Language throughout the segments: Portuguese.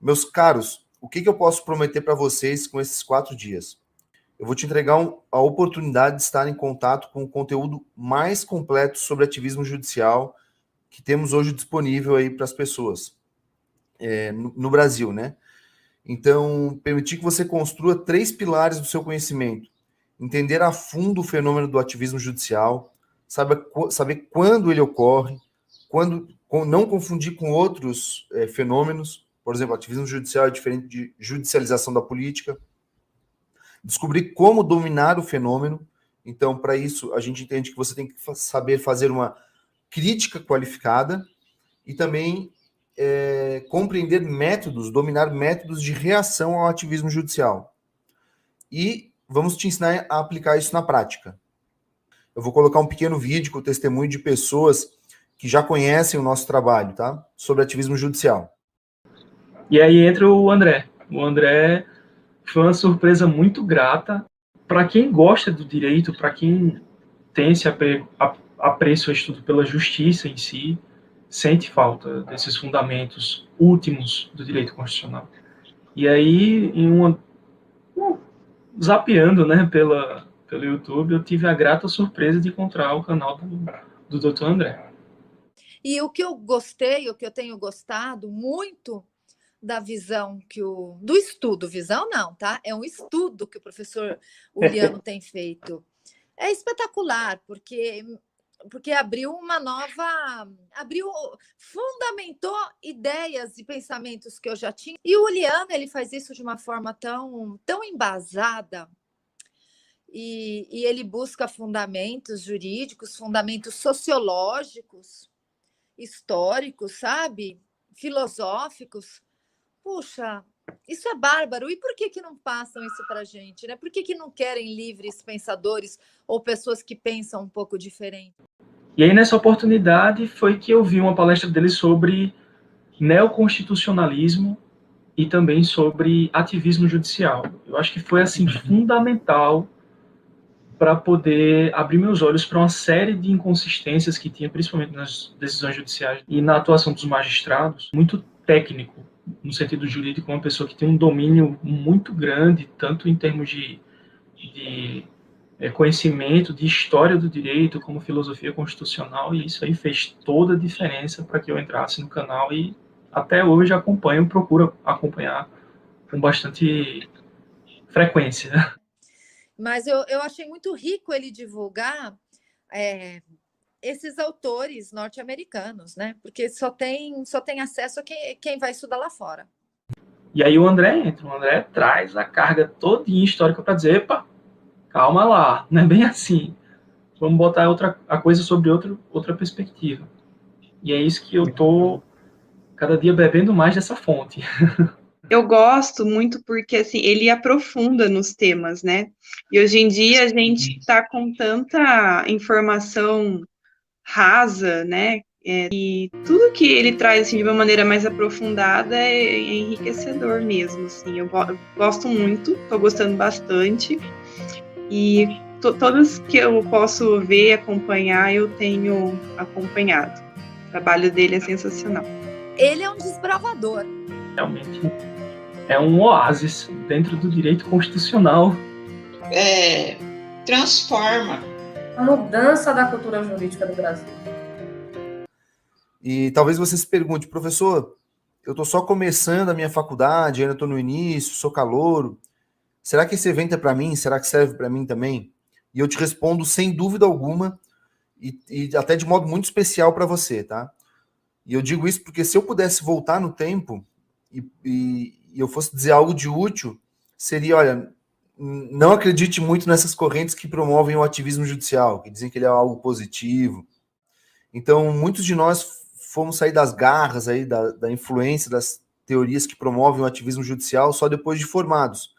Meus caros, o que eu posso prometer para vocês com esses 4 dias? Eu vou te entregar a oportunidade de estar em contato com o conteúdo mais completo sobre ativismo judicial que temos hoje disponível aí para as pessoas no Brasil, né? Então, permitir que você construa 3 pilares do seu conhecimento. Entender a fundo o fenômeno do ativismo judicial, saber quando ele ocorre, não confundir com outros fenômenos. Por exemplo, ativismo judicial é diferente de judicialização da política. Descobrir como dominar o fenômeno. Então, para isso, a gente entende que você tem que saber fazer uma crítica qualificada e também compreender métodos, dominar métodos de reação ao ativismo judicial. E vamos te ensinar a aplicar isso na prática. Eu vou colocar um pequeno vídeo com o testemunho de pessoas que já conhecem o nosso trabalho, tá? Sobre ativismo judicial. E aí entra o André. O André foi uma surpresa muito grata para quem gosta do direito, para quem tem esse apreço ao estudo pela justiça em si, sente falta desses fundamentos últimos do direito constitucional. E aí, zapeando, né, pelo YouTube, eu tive a grata surpresa de encontrar o canal do Dr. André. E o que eu gostei, o que eu tenho gostado muito da visão do estudo, visão não, tá? É um estudo que o professor Uliano tem feito. É espetacular, porque fundamentou ideias e pensamentos que eu já tinha. E o Uliano, ele faz isso de uma forma tão embasada, e ele busca fundamentos jurídicos, fundamentos sociológicos, históricos, sabe? Filosóficos. Puxa, isso é bárbaro. E por que não passam isso para a gente, né? Por que não querem livres pensadores ou pessoas que pensam um pouco diferente? E aí, nessa oportunidade, foi que eu vi uma palestra dele sobre neoconstitucionalismo e também sobre ativismo judicial. Eu acho que foi, assim, fundamental para poder abrir meus olhos para uma série de inconsistências que tinha, principalmente nas decisões judiciais e na atuação dos magistrados, muito técnico, no sentido jurídico, uma pessoa que tem um domínio muito grande, tanto em termos de conhecimento, de história do direito, como filosofia constitucional, e isso aí fez toda a diferença para que eu entrasse no canal e até hoje procuro acompanhar com bastante frequência. Mas eu achei muito rico ele divulgar esses autores norte-americanos, né? Porque só tem acesso a quem vai estudar lá fora. E aí o André traz a carga todinha histórica para dizer, epa, calma lá, não é bem assim. Vamos botar a coisa sobre outra perspectiva. E é isso que eu tô cada dia bebendo mais dessa fonte. Eu gosto muito porque, assim, ele aprofunda nos temas, né? E hoje em dia a gente está com tanta informação rasa, né? E tudo que ele traz, assim, de uma maneira mais aprofundada é enriquecedor mesmo, assim. Eu gosto muito, estou gostando bastante. E todas que eu posso ver, acompanhar, eu tenho acompanhado. O trabalho dele é sensacional. Ele é um desbravador. Realmente é um oásis dentro do direito constitucional. Transforma a mudança da cultura jurídica do Brasil. E talvez você se pergunte, professor, eu estou só começando a minha faculdade, ainda estou no início, sou calouro. Será que esse evento é para mim? Será que serve para mim também? E eu te respondo sem dúvida alguma e até de modo muito especial para você, tá? E eu digo isso porque se eu pudesse voltar no tempo e eu fosse dizer algo de útil, seria, olha, não acredite muito nessas correntes que promovem o ativismo judicial, que dizem que ele é algo positivo. Então, muitos de nós fomos sair das garras aí, da influência das teorias que promovem o ativismo judicial só depois de formados.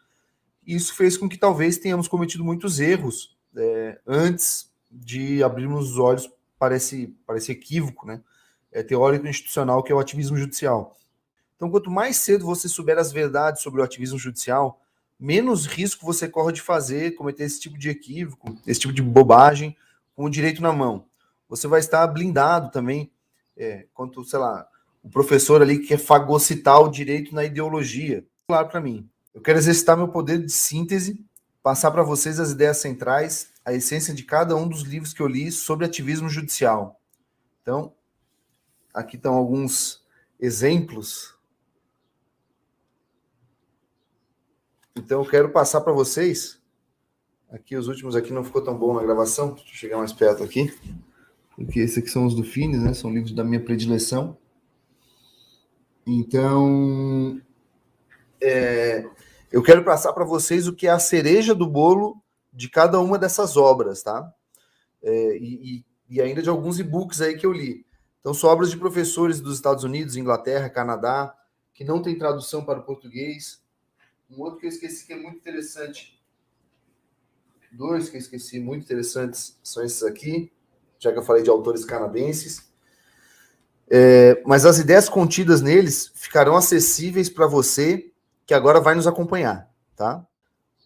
E isso fez com que talvez tenhamos cometido muitos erros antes de abrirmos os olhos para esse equívoco, né? Teórico institucional, que é o ativismo judicial. Então, quanto mais cedo você souber as verdades sobre o ativismo judicial, menos risco você corre de cometer esse tipo de equívoco, esse tipo de bobagem com o direito na mão. Você vai estar blindado também quanto, sei lá, o professor ali que quer fagocitar o direito na ideologia. Claro para mim. Eu quero exercitar meu poder de síntese, passar para vocês as ideias centrais, a essência de cada um dos livros que eu li sobre ativismo judicial. Então, aqui estão alguns exemplos. Então, eu quero passar para vocês. Aqui, os últimos aqui não ficou tão bom na gravação. Deixa eu chegar mais perto aqui. Porque esses aqui são os do Fines, né? São livros da minha predileção. Então, eu quero passar para vocês o que é a cereja do bolo de cada uma dessas obras, tá? E ainda de alguns e-books aí que eu li. Então, são obras de professores dos Estados Unidos, Inglaterra, Canadá, que não tem tradução para o português. Um outro que eu esqueci que é muito interessante. Dois que eu esqueci muito interessantes são esses aqui, já que eu falei de autores canadenses. Mas as ideias contidas neles ficarão acessíveis para você que agora vai nos acompanhar, tá?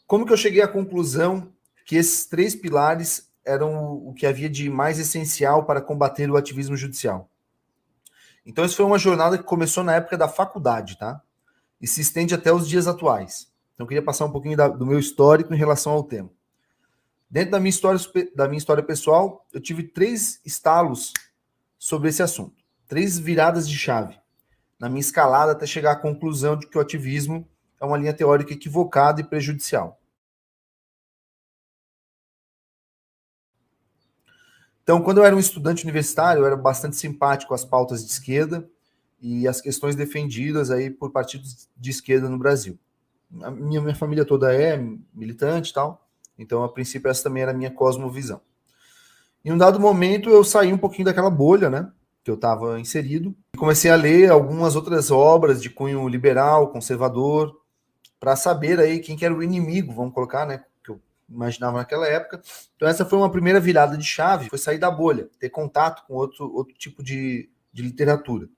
Como que eu cheguei à conclusão que esses 3 pilares eram o que havia de mais essencial para combater o ativismo judicial? Então, isso foi uma jornada que começou na época da faculdade, tá? E se estende até os dias atuais. Então, eu queria passar um pouquinho do meu histórico em relação ao tema. Dentro da minha história pessoal, eu tive 3 estalos sobre esse assunto. 3 viradas de chave na minha escalada até chegar à conclusão de que o ativismo é uma linha teórica equivocada e prejudicial. Então, quando eu era um estudante universitário, eu era bastante simpático às pautas de esquerda e às questões defendidas aí por partidos de esquerda no Brasil. A minha família toda é militante e tal, então, a princípio, essa também era a minha cosmovisão. Em um dado momento, eu saí um pouquinho daquela bolha, né, que eu estava inserido, e comecei a ler algumas outras obras de cunho liberal, conservador, para saber aí quem que era o inimigo, vamos colocar, né, que eu imaginava naquela época. Então, essa foi uma primeira virada de chave, foi sair da bolha, ter contato com outro tipo de literatura.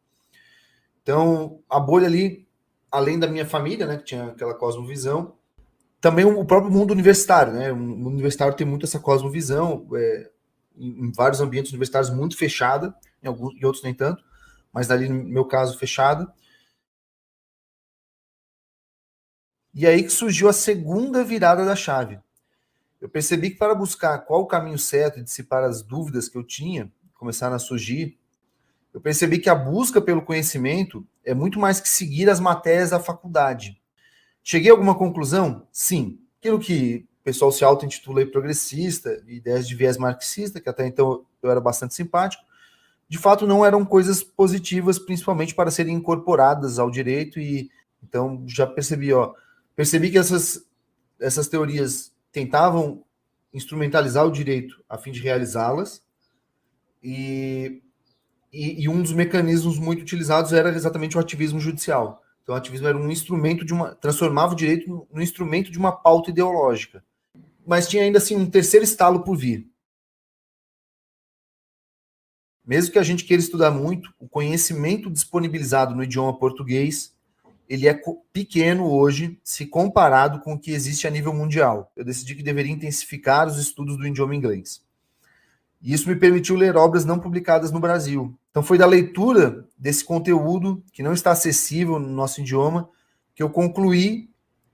Então, a bolha ali, além da minha família, né, que tinha aquela cosmovisão, também o próprio mundo universitário, né? O mundo universitário tem muito essa cosmovisão, em vários ambientes universitários muito fechada, em outros nem tanto, mas ali no meu caso fechada. E aí que surgiu a segunda virada da chave. Eu percebi que para buscar qual o caminho certo e dissipar as dúvidas que eu tinha, começaram a surgir, eu percebi que a busca pelo conhecimento é muito mais que seguir as matérias da faculdade. Cheguei a alguma conclusão? Sim. Aquilo que o pessoal se auto-intitula progressista, ideias de viés marxista, que até então eu era bastante simpático, de fato não eram coisas positivas, principalmente para serem incorporadas ao direito, e então já percebi que essas teorias tentavam instrumentalizar o direito a fim de realizá-las, e um dos mecanismos muito utilizados era exatamente o ativismo judicial. Então, o ativismo era um instrumento transformava o direito num instrumento de uma pauta ideológica. Mas tinha ainda assim um terceiro estalo por vir. Mesmo que a gente queira estudar muito, o conhecimento disponibilizado no idioma português, ele é pequeno hoje, se comparado com o que existe a nível mundial. Eu decidi que deveria intensificar os estudos do idioma inglês. E isso me permitiu ler obras não publicadas no Brasil. Então foi da leitura desse conteúdo, que não está acessível no nosso idioma, que eu concluí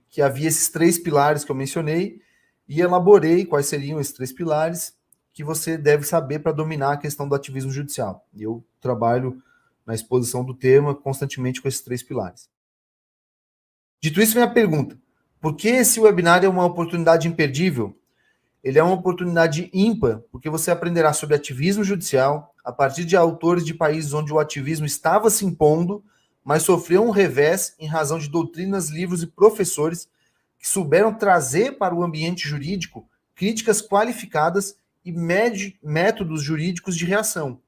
que havia esses 3 pilares que eu mencionei e elaborei quais seriam esses 3 pilares que você deve saber para dominar a questão do ativismo judicial. E eu trabalho na exposição do tema constantemente com esses 3 pilares. Dito isso, vem a pergunta: por que esse webinar é uma oportunidade imperdível? Ele é uma oportunidade ímpar, porque você aprenderá sobre ativismo judicial a partir de autores de países onde o ativismo estava se impondo, mas sofreu um revés em razão de doutrinas, livros e professores que souberam trazer para o ambiente jurídico críticas qualificadas e métodos jurídicos de reação.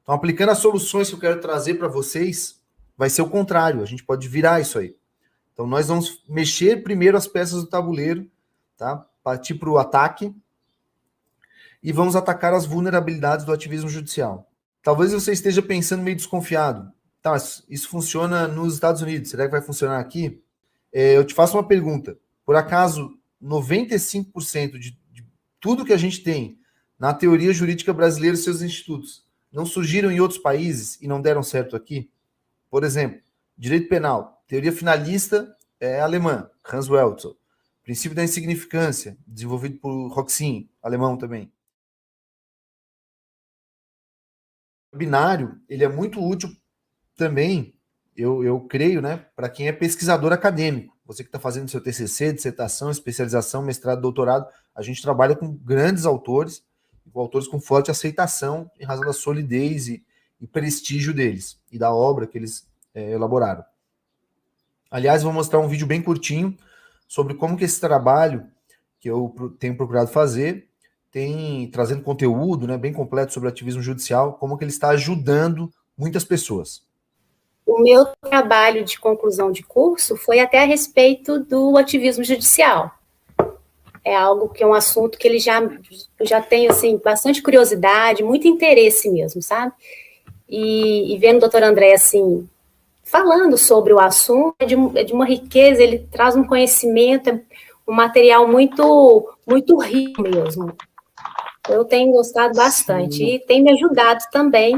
Então, aplicando as soluções que eu quero trazer para vocês, vai ser o contrário, a gente pode virar isso aí. Então, nós vamos mexer primeiro as peças do tabuleiro, tá? Partir para o ataque e vamos atacar as vulnerabilidades do ativismo judicial. Talvez você esteja pensando meio desconfiado. Tá, isso funciona nos Estados Unidos, será que vai funcionar aqui? Eu te faço uma pergunta. Por acaso, 95% de tudo que a gente tem na teoria jurídica brasileira e seus institutos não surgiram em outros países e não deram certo aqui? Por exemplo, direito penal, teoria finalista é alemã, Hans Welzel. Princípio da insignificância, desenvolvido por Roxin, alemão também. O binário, ele é muito útil também, eu creio, né, para quem é pesquisador acadêmico. Você que está fazendo seu TCC, dissertação, especialização, mestrado, doutorado, a gente trabalha com grandes autores, com autores com forte aceitação em razão da solidez e prestígio deles e da obra que eles elaboraram. Aliás, vou mostrar um vídeo bem curtinho sobre como que esse trabalho que eu tenho procurado fazer tem trazendo conteúdo, né, bem completo sobre ativismo judicial, como que ele está ajudando muitas pessoas. O meu trabalho de conclusão de curso foi até a respeito do ativismo judicial. É algo que é um assunto que eu já tenho assim, bastante curiosidade, muito interesse mesmo, sabe? E vendo o doutor André assim, falando sobre o assunto, é de uma riqueza, ele traz um conhecimento, um material muito, muito rico mesmo. Eu tenho gostado bastante. Sim. E tem me ajudado também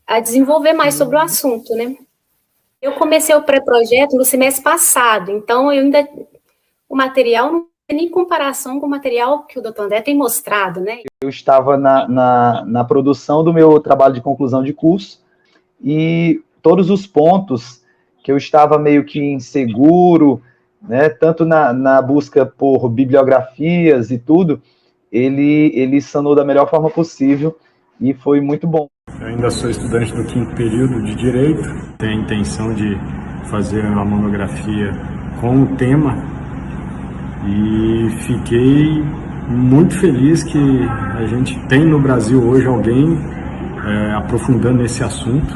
a desenvolver mais sobre o assunto, né? Eu comecei o pré-projeto no semestre passado, então o material não tem nem comparação com o material que o doutor André tem mostrado, né? Eu estava na produção do meu trabalho de conclusão de curso e todos os pontos que eu estava meio que inseguro, né, tanto na busca por bibliografias e tudo, ele sanou da melhor forma possível e foi muito bom. Eu ainda sou estudante do 5º período de Direito, tenho a intenção de fazer uma monografia com o tema e fiquei muito feliz que a gente tem no Brasil hoje alguém aprofundando esse assunto.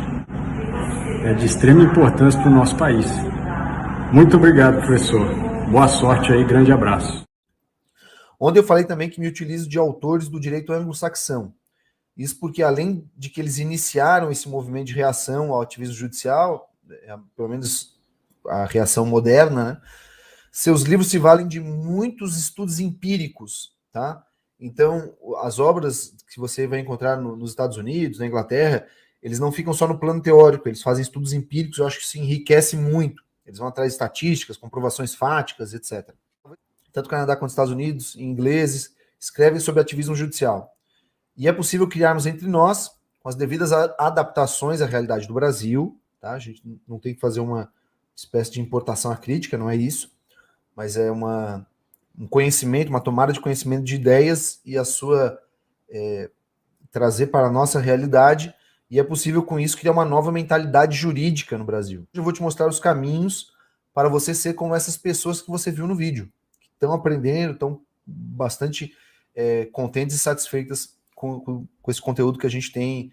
É de extrema importância para o nosso país. Muito obrigado, professor. Boa sorte aí, grande abraço. Onde eu falei também que me utilizo de autores do direito anglo-saxão. Isso porque, além de que eles iniciaram esse movimento de reação ao ativismo judicial, pelo menos a reação moderna, né, seus livros se valem de muitos estudos empíricos, tá? Então, as obras que você vai encontrar nos Estados Unidos, na Inglaterra, eles não ficam só no plano teórico, eles fazem estudos empíricos, eu acho que isso enriquece muito. Eles vão atrás de estatísticas, comprovações fáticas, etc. Tanto o Canadá quanto os Estados Unidos, ingleses, escrevem sobre ativismo judicial. E é possível criarmos entre nós, com as devidas adaptações à realidade do Brasil, tá? A gente não tem que fazer uma espécie de importação à crítica, não é isso, mas é um conhecimento, uma tomada de conhecimento de ideias e a sua trazer para a nossa realidade, e é possível com isso criar uma nova mentalidade jurídica no Brasil. Eu vou te mostrar os caminhos para você ser como essas pessoas que você viu no vídeo, que estão aprendendo, estão bastante contentes e satisfeitas com esse conteúdo que a gente tem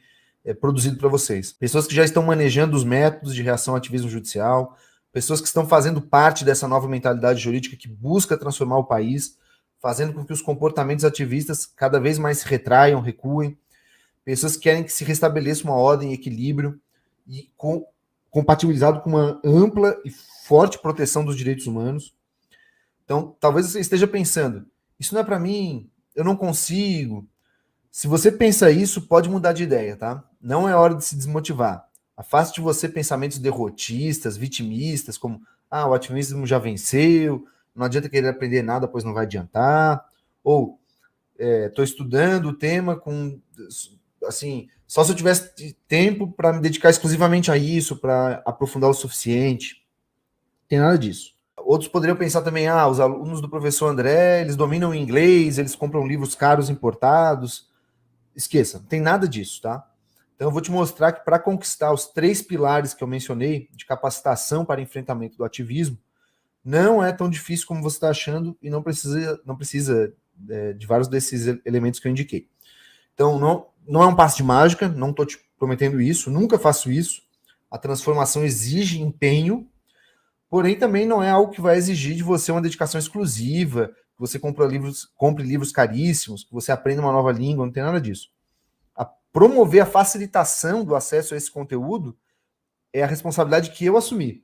produzido para vocês. Pessoas que já estão manejando os métodos de reação ao ativismo judicial, pessoas que estão fazendo parte dessa nova mentalidade jurídica que busca transformar o país, fazendo com que os comportamentos ativistas cada vez mais se retraiam, recuem, pessoas que querem que se restabeleça uma ordem e equilíbrio e compatibilizado com uma ampla e forte proteção dos direitos humanos. Então, talvez você esteja pensando, isso não é para mim, eu não consigo. Se você pensa isso, pode mudar de ideia, tá? Não é hora de se desmotivar. Afaste de você pensamentos derrotistas, vitimistas, como, o ativismo já venceu, não adianta querer aprender nada, pois não vai adiantar, ou estou estudando o tema com, assim, só se eu tivesse tempo para me dedicar exclusivamente a isso, para aprofundar o suficiente. Não tem nada disso. Outros poderiam pensar também, os alunos do professor André, eles dominam o inglês, eles compram livros caros importados. Esqueça, não tem nada disso, tá? Então eu vou te mostrar que para conquistar os 3 pilares que eu mencionei, de capacitação para enfrentamento do ativismo, não é tão difícil como você está achando e não precisa de vários desses elementos que eu indiquei. Então não é um passe de mágica, não estou te prometendo isso, nunca faço isso. A transformação exige empenho, porém também não é algo que vai exigir de você uma dedicação exclusiva, que você compre livros caríssimos, que você aprenda uma nova língua, não tem nada disso. Promover a facilitação do acesso a esse conteúdo é a responsabilidade que eu assumi.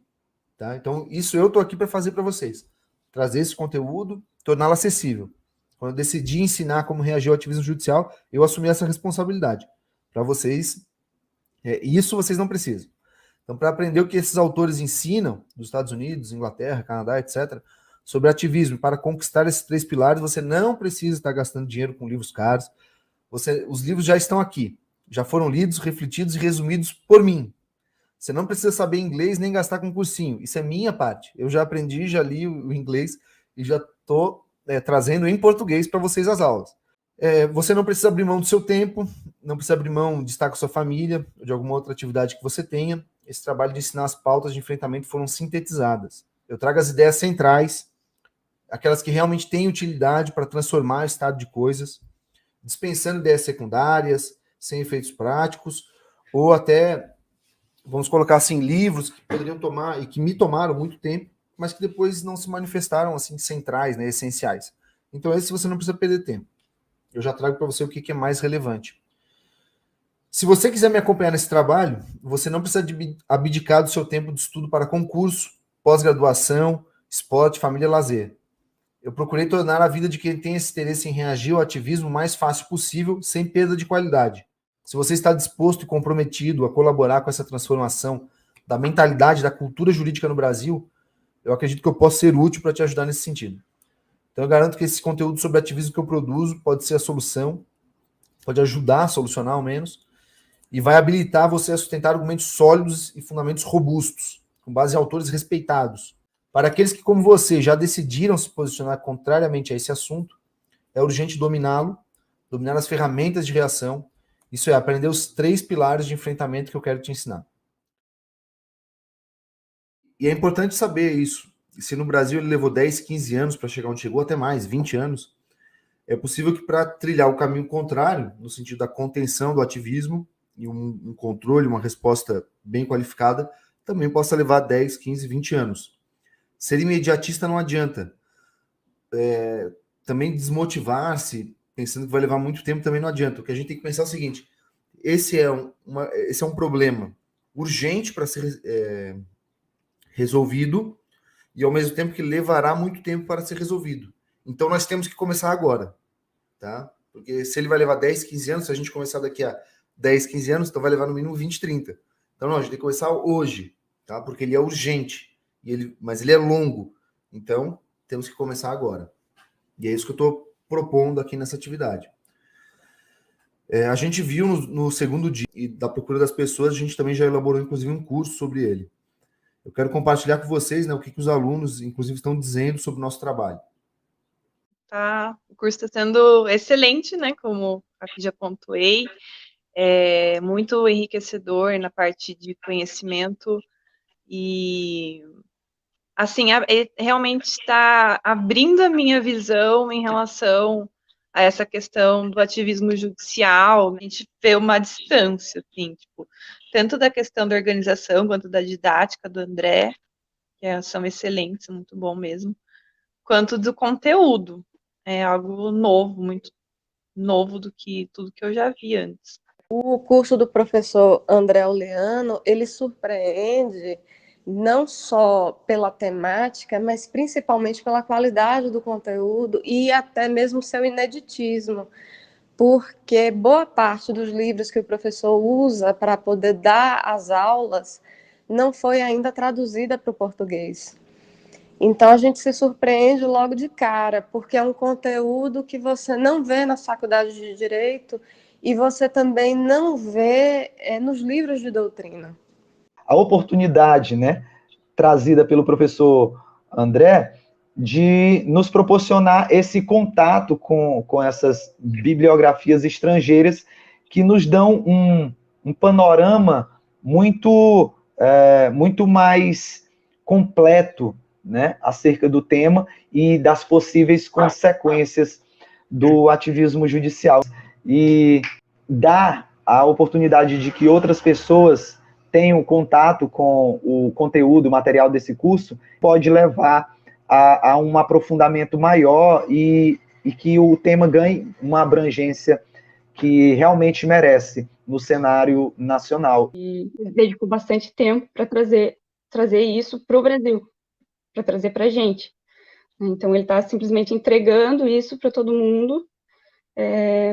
Tá? Então, isso eu estou aqui para fazer para vocês. Trazer esse conteúdo, torná-lo acessível. Quando eu decidi ensinar como reagir ao ativismo judicial, eu assumi essa responsabilidade. Para vocês E isso vocês não precisam. Então, para aprender o que esses autores ensinam, dos Estados Unidos, Inglaterra, Canadá, etc., sobre ativismo, para conquistar esses 3 pilares, você não precisa estar gastando dinheiro com livros caros. Os livros já estão aqui, já foram lidos, refletidos e resumidos por mim. Você não precisa saber inglês nem gastar com cursinho. Isso é minha parte. Eu já aprendi, já li o inglês e já estou trazendo em português para vocês as aulas. Você não precisa abrir mão do seu tempo, não precisa abrir mão de estar com a sua família, ou de alguma outra atividade que você tenha. Esse trabalho de ensinar as pautas de enfrentamento foram sintetizadas. Eu trago as ideias centrais, aquelas que realmente têm utilidade para transformar o estado de coisas, dispensando ideias secundárias, sem efeitos práticos, ou até, vamos colocar assim, livros que poderiam tomar, e que me tomaram muito tempo, mas que depois não se manifestaram assim centrais, né, essenciais. Então esse você não precisa perder tempo. Eu já trago para você o que é mais relevante. Se você quiser me acompanhar nesse trabalho, você não precisa abdicar do seu tempo de estudo para concurso, pós-graduação, esporte, família, lazer. Eu procurei tornar a vida de quem tem esse interesse em reagir ao ativismo o mais fácil possível, sem perda de qualidade. Se você está disposto e comprometido a colaborar com essa transformação da mentalidade, da cultura jurídica no Brasil, eu acredito que eu posso ser útil para te ajudar nesse sentido. Então eu garanto que esse conteúdo sobre ativismo que eu produzo pode ser a solução, pode ajudar a solucionar ao menos, e vai habilitar você a sustentar argumentos sólidos e fundamentos robustos, com base em autores respeitados. Para aqueles que, como você, já decidiram se posicionar contrariamente a esse assunto, é urgente dominá-lo, dominar as ferramentas de reação, isso é, aprender os 3 pilares de enfrentamento que eu quero te ensinar. E é importante saber isso. Se no Brasil ele levou 10, 15 anos para chegar onde chegou, até mais, 20 anos, é possível que para trilhar o caminho contrário, no sentido da contenção do ativismo, e um controle, uma resposta bem qualificada, também possa levar 10, 15, 20 anos. Ser imediatista não adianta. Também desmotivar-se, pensando que vai levar muito tempo, também não adianta. O que a gente tem que pensar é o seguinte, esse é um problema urgente para ser resolvido, e ao mesmo tempo que levará muito tempo para ser resolvido. Então nós temos que começar agora, tá? Porque se ele vai levar 10, 15 anos, se a gente começar daqui a 10, 15 anos, então vai levar no mínimo 20, 30. Então não, a gente tem que começar hoje, tá? Porque ele é urgente, mas ele é longo. Então temos que começar agora. E é isso que eu estou propondo aqui nessa atividade. A gente viu no segundo dia e da procura das pessoas, a gente também já elaborou inclusive um curso sobre ele. Eu quero compartilhar com vocês, né, o que os alunos, inclusive, estão dizendo sobre o nosso trabalho. O curso está sendo excelente, né, como aqui já pontuei, muito enriquecedor na parte de conhecimento e, assim, realmente está abrindo a minha visão em relação a essa questão do ativismo judicial. A gente vê uma distância, assim, tipo, tanto da questão da organização quanto da didática do André, que são excelentes, muito bom mesmo, quanto do conteúdo. É algo novo, muito novo do que tudo que eu já vi antes. O curso do professor André Oleano, ele surpreende não só pela temática, mas principalmente pela qualidade do conteúdo e até mesmo seu ineditismo, porque boa parte dos livros que o professor usa para poder dar as aulas não foi ainda traduzida para o português. Então, a gente se surpreende logo de cara, porque é um conteúdo que você não vê na faculdade de Direito e você também não vê nos livros de doutrina. A oportunidade, né, trazida pelo professor André, de nos proporcionar esse contato com essas bibliografias estrangeiras que nos dão um panorama muito mais completo, né, acerca do tema e das possíveis consequências do ativismo judicial. E dá a oportunidade de que outras pessoas tenham contato com o conteúdo, o material desse curso, pode levar a um aprofundamento maior e que o tema ganhe uma abrangência que realmente merece no cenário nacional. E dedicou bastante tempo para trazer isso para o Brasil, para trazer para a gente. Então, ele está simplesmente entregando isso para todo mundo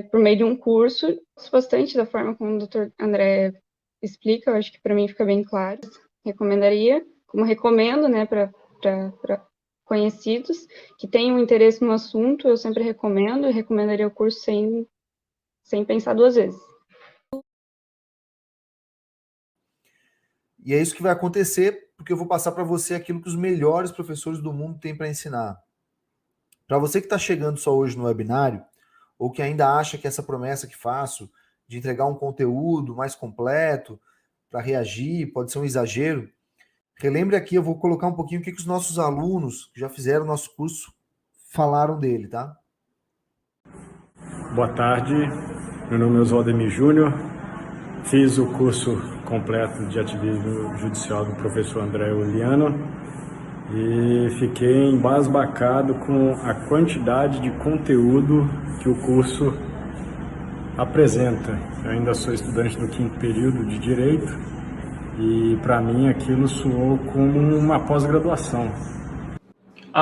por meio de um curso. Gosto bastante da forma como o Dr. André explica, eu acho que para mim fica bem claro. Recomendaria, como recomendo, né, para conhecidos que tenham interesse no assunto, eu sempre recomendo e recomendaria o curso sem pensar duas vezes. E é isso que vai acontecer, porque eu vou passar para você aquilo que os melhores professores do mundo têm para ensinar. Para você que está chegando só hoje no webinário, ou que ainda acha que essa promessa que faço de entregar um conteúdo mais completo para reagir pode ser um exagero, relembre aqui, eu vou colocar um pouquinho o que os nossos alunos que já fizeram o nosso curso falaram dele, tá? Boa tarde, meu nome é Oswaldemir Júnior, fiz o curso completo de ativismo judicial do professor André Oliano e fiquei embasbacado com a quantidade de conteúdo que o curso apresenta. Eu ainda sou estudante do 5º período de Direito e para mim aquilo soou como uma pós-graduação.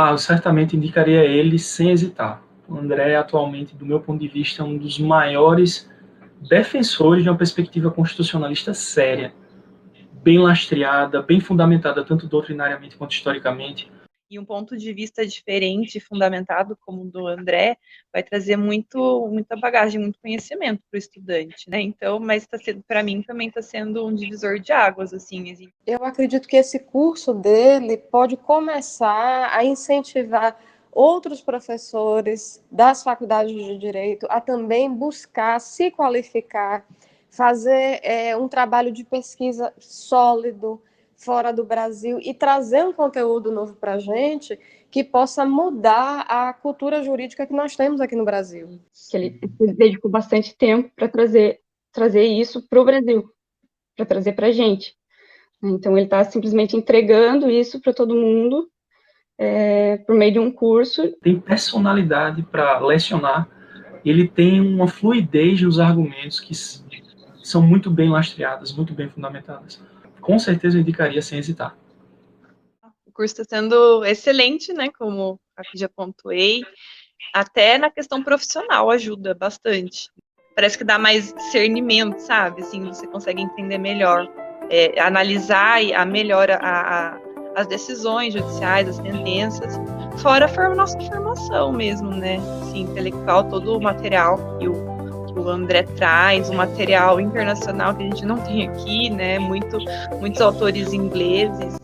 Eu certamente indicaria ele sem hesitar. O André, atualmente, do meu ponto de vista, é um dos maiores defensores de uma perspectiva constitucionalista séria, bem lastreada, bem fundamentada, tanto doutrinariamente quanto historicamente. E um ponto de vista diferente, fundamentado, como o do André, vai trazer muita bagagem, muito conhecimento para o estudante, né? Então, mas para mim também está sendo um divisor de águas, assim. Eu acredito que esse curso dele pode começar a incentivar outros professores das faculdades de Direito a também buscar se qualificar, fazer um trabalho de pesquisa sólido fora do Brasil e trazer um conteúdo novo para a gente que possa mudar a cultura jurídica que nós temos aqui no Brasil. Que ele dedicou bastante tempo para trazer isso para o Brasil, para trazer para a gente. Então, ele está simplesmente entregando isso para todo mundo por meio de um curso. Tem personalidade para lecionar, ele tem uma fluidez nos argumentos que são muito bem lastreadas, muito bem fundamentadas. Com certeza eu indicaria sem hesitar. O curso está sendo excelente, né, como aqui já pontuei, até na questão profissional ajuda bastante. Parece que dá mais discernimento, sabe? Assim, você consegue entender melhor, analisar melhor as decisões judiciais, as sentenças, fora a nossa formação mesmo, né? Assim, intelectual, todo o material que o André traz, o material internacional que a gente não tem aqui, né? Muitos autores ingleses.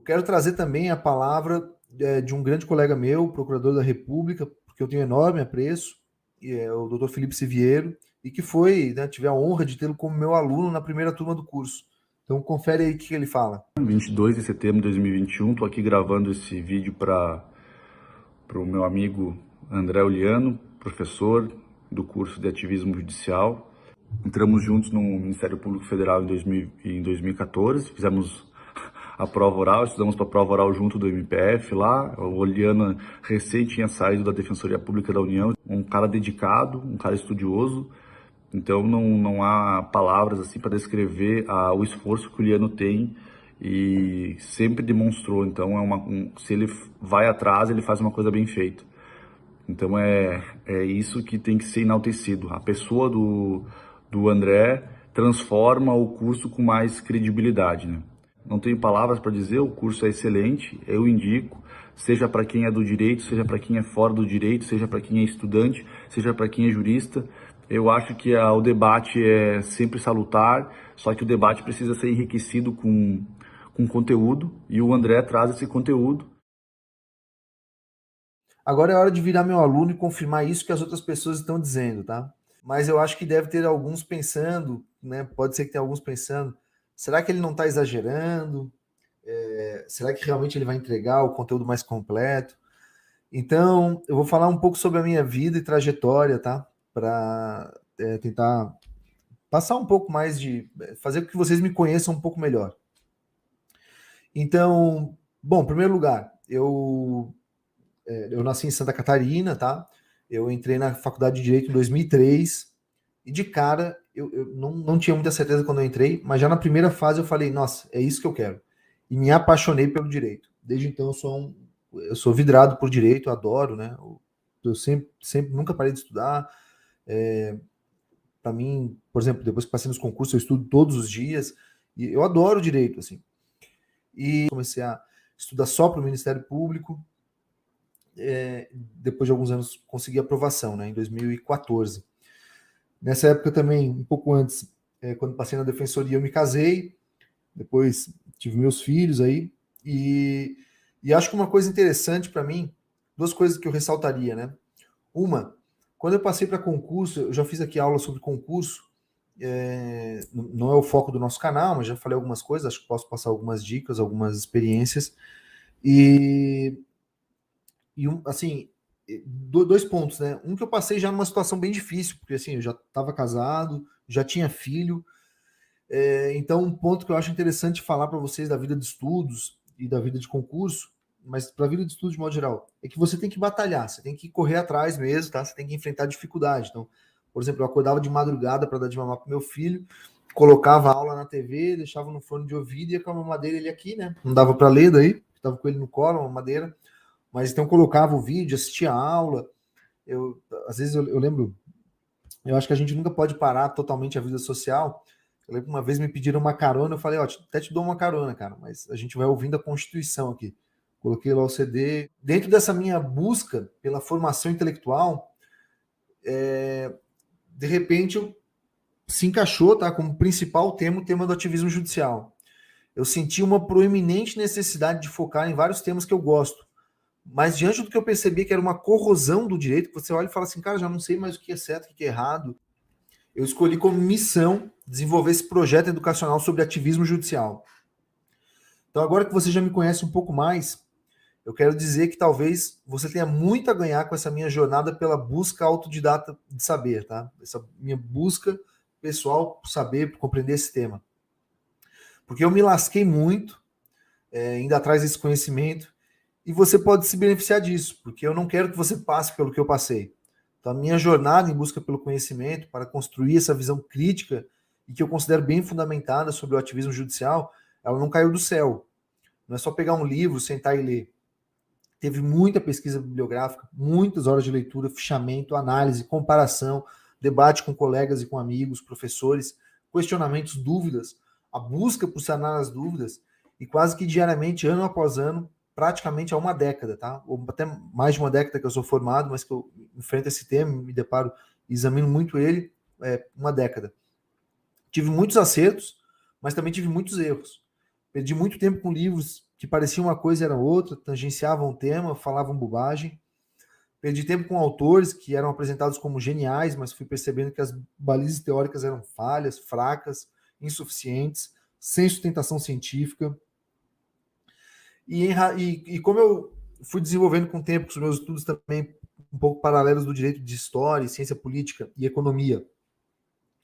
Quero trazer também a palavra de um grande colega meu, procurador da República, porque eu tenho enorme apreço, o Dr. Felipe Siviero, e que tive a honra de tê-lo como meu aluno na primeira turma do curso. Então, confere aí o que ele fala. 22 de setembro de 2021, estou aqui gravando esse vídeo para o meu amigo André Oliano, professor do curso de ativismo judicial. Entramos juntos no Ministério Público Federal em 2014, fizemos a prova oral, estudamos para a prova oral junto do MPF lá. O Oliano recém tinha saído da Defensoria Pública da União, um cara dedicado, um cara estudioso. Então não há palavras assim para descrever o esforço que o Oliano tem e sempre demonstrou. Então se ele vai atrás, ele faz uma coisa bem feita. Então é isso que tem que ser enaltecido. A pessoa do André transforma o curso com mais credibilidade, né? Não tenho palavras para dizer, o curso é excelente, eu indico, seja para quem é do direito, seja para quem é fora do direito, seja para quem é estudante, seja para quem é jurista. Eu acho que o debate é sempre salutar, só que o debate precisa ser enriquecido com conteúdo, e o André traz esse conteúdo. Agora é hora de virar meu aluno e confirmar isso que as outras pessoas estão dizendo, tá? Mas eu acho que deve ter alguns pensando, né? Pode ser que tenha alguns pensando, será que ele não está exagerando? Será que realmente ele vai entregar o conteúdo mais completo? Então, eu vou falar um pouco sobre a minha vida e trajetória, tá? Para tentar passar um pouco mais fazer com que vocês me conheçam um pouco melhor. Então, bom, em primeiro lugar, eu nasci em Santa Catarina, tá? Eu entrei na faculdade de Direito em 2003 e de cara eu não tinha muita certeza quando eu entrei, mas já na primeira fase eu falei, nossa, é isso que eu quero. E me apaixonei pelo direito. Desde então eu sou vidrado por direito, adoro, né? Eu sempre nunca parei de estudar. Para mim, por exemplo, depois que passei nos concursos, eu estudo todos os dias e eu adoro direito, assim. E comecei a estudar só para o Ministério Público. Depois de alguns anos consegui aprovação, né, em 2014. Nessa época também, um pouco antes, quando passei na Defensoria, eu me casei, depois tive meus filhos aí, e acho que uma coisa interessante para mim, duas coisas que eu ressaltaria, né? Uma, quando eu passei para concurso, eu já fiz aqui aula sobre concurso, não é o foco do nosso canal, mas já falei algumas coisas, acho que posso passar algumas dicas, algumas experiências, e assim, dois pontos, né? Um que eu passei já numa situação bem difícil, porque assim, eu já estava casado, já tinha filho, então um ponto que eu acho interessante falar para vocês da vida de estudos e da vida de concurso, mas para a vida de estudos de modo geral, é que você tem que batalhar, você tem que correr atrás mesmo, tá? Você tem que enfrentar dificuldade. Então, por exemplo, eu acordava de madrugada para dar de mamar pro meu filho, colocava a aula na TV, deixava no fone de ouvido e ia com a mamadeira ele aqui, né? Não dava para ler daí, estava com ele no colo, a mamadeira. Mas então colocava o vídeo, assistia a aula. Às vezes eu lembro, eu acho que a gente nunca pode parar totalmente a vida social. Eu lembro que uma vez me pediram uma carona, eu falei, até te dou uma carona, cara, mas a gente vai ouvindo a Constituição aqui. Coloquei lá o CD. Dentro dessa minha busca pela formação intelectual, de repente se encaixou, tá, como principal tema o tema do ativismo judicial. Eu senti uma proeminente necessidade de focar em vários temas que eu gosto. Mas diante do que eu percebi que era uma corrosão do direito, que você olha e fala assim, cara, já não sei mais o que é certo, o que é errado, eu escolhi como missão desenvolver esse projeto educacional sobre ativismo judicial. Então agora que você já me conhece um pouco mais, eu quero dizer que talvez você tenha muito a ganhar com essa minha jornada pela busca autodidata de saber, tá? Essa minha busca pessoal por saber, por compreender esse tema. Porque eu me lasquei muito indo atrás desse conhecimento, e você pode se beneficiar disso, porque eu não quero que você passe pelo que eu passei. Então, a minha jornada em busca pelo conhecimento, para construir essa visão crítica, e que eu considero bem fundamentada sobre o ativismo judicial, ela não caiu do céu. Não é só pegar um livro, sentar e ler. Teve muita pesquisa bibliográfica, muitas horas de leitura, fichamento, análise, comparação, debate com colegas e com amigos, professores, questionamentos, dúvidas, a busca por sanar as dúvidas, e quase que diariamente, ano após ano, praticamente há uma década, tá? Ou até mais de uma década que eu sou formado, mas que eu enfrento esse tema, me deparo, examino muito ele, uma década. Tive muitos acertos, mas também tive muitos erros. Perdi muito tempo com livros que pareciam uma coisa e era outra, tangenciavam o tema, falavam bobagem. Perdi tempo com autores que eram apresentados como geniais, mas fui percebendo que as balizas teóricas eram falhas, fracas, insuficientes, sem sustentação científica. E como eu fui desenvolvendo com o tempo, com os meus estudos também um pouco paralelos do direito de história, ciência política e economia.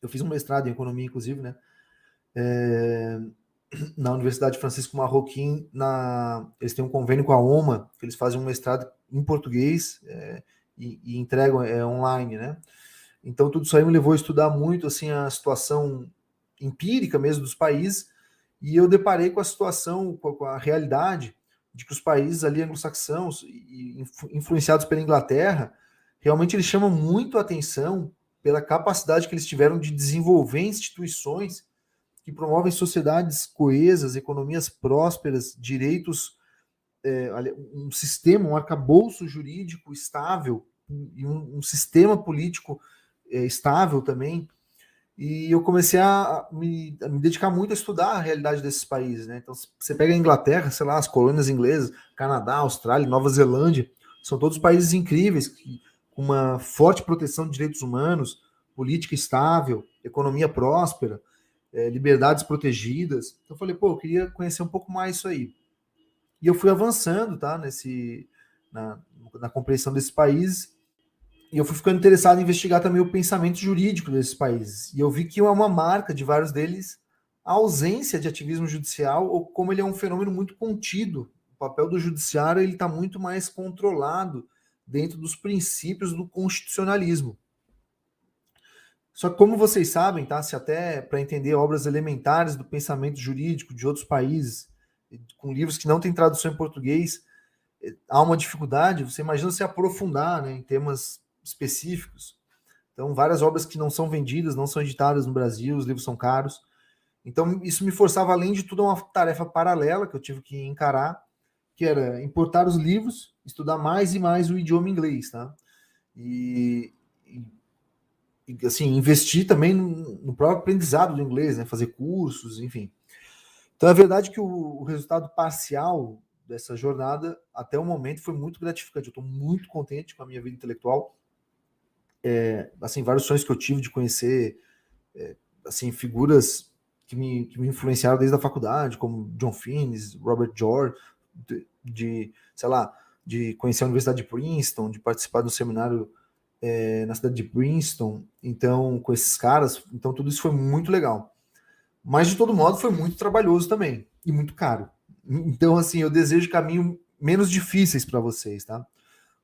Eu fiz um mestrado em economia, inclusive, né? Na Universidade Francisco Marroquim, eles têm um convênio com a OMA, que eles fazem um mestrado em português e entregam online, né? Então, tudo isso aí me levou a estudar muito assim, a situação empírica mesmo dos países, e eu deparei com a situação, com a realidade de que os países ali anglo-saxãos, influenciados pela Inglaterra, realmente eles chamam muito a atenção pela capacidade que eles tiveram de desenvolver instituições que promovem sociedades coesas, economias prósperas, direitos, um sistema, um arcabouço jurídico estável, e um sistema político estável também. E eu comecei a me dedicar muito a estudar a realidade desses países, né? Então, você pega a Inglaterra, sei lá, as colônias inglesas, Canadá, Austrália, Nova Zelândia, são todos países incríveis, com uma forte proteção de direitos humanos, política estável, economia próspera, liberdades protegidas. Então, eu falei, eu queria conhecer um pouco mais isso aí. E eu fui avançando, tá? Na compreensão desses países. E eu fui ficando interessado em investigar também o pensamento jurídico desses países. E eu vi que é uma marca de vários deles a ausência de ativismo judicial, ou como ele é um fenômeno muito contido. O papel do judiciário está muito mais controlado dentro dos princípios do constitucionalismo. Só que, como vocês sabem, tá? Se até para entender obras elementares do pensamento jurídico de outros países, com livros que não têm tradução em português, há uma dificuldade. Você imagina se aprofundar, né, em temas específicos. Então, várias obras que não são vendidas, não são editadas no Brasil, os livros são caros. Então, isso me forçava, além de tudo, a uma tarefa paralela que eu tive que encarar, que era importar os livros, estudar mais e mais o idioma inglês, tá? E assim, investir também no próprio aprendizado do inglês, né? Fazer cursos, enfim. Então, é verdade que o resultado parcial dessa jornada, até o momento, foi muito gratificante. Eu estou muito contente com a minha vida intelectual. Assim, vários sonhos que eu tive de conhecer assim, figuras que me influenciaram desde a faculdade, como John Finnes, Robert George, sei lá, de conhecer a Universidade de Princeton, de participar do seminário na cidade de Princeton, então, com esses caras. Então, tudo isso foi muito legal. Mas, de todo modo, foi muito trabalhoso também, e muito caro. Então, assim, eu desejo caminhos menos difíceis para vocês, tá?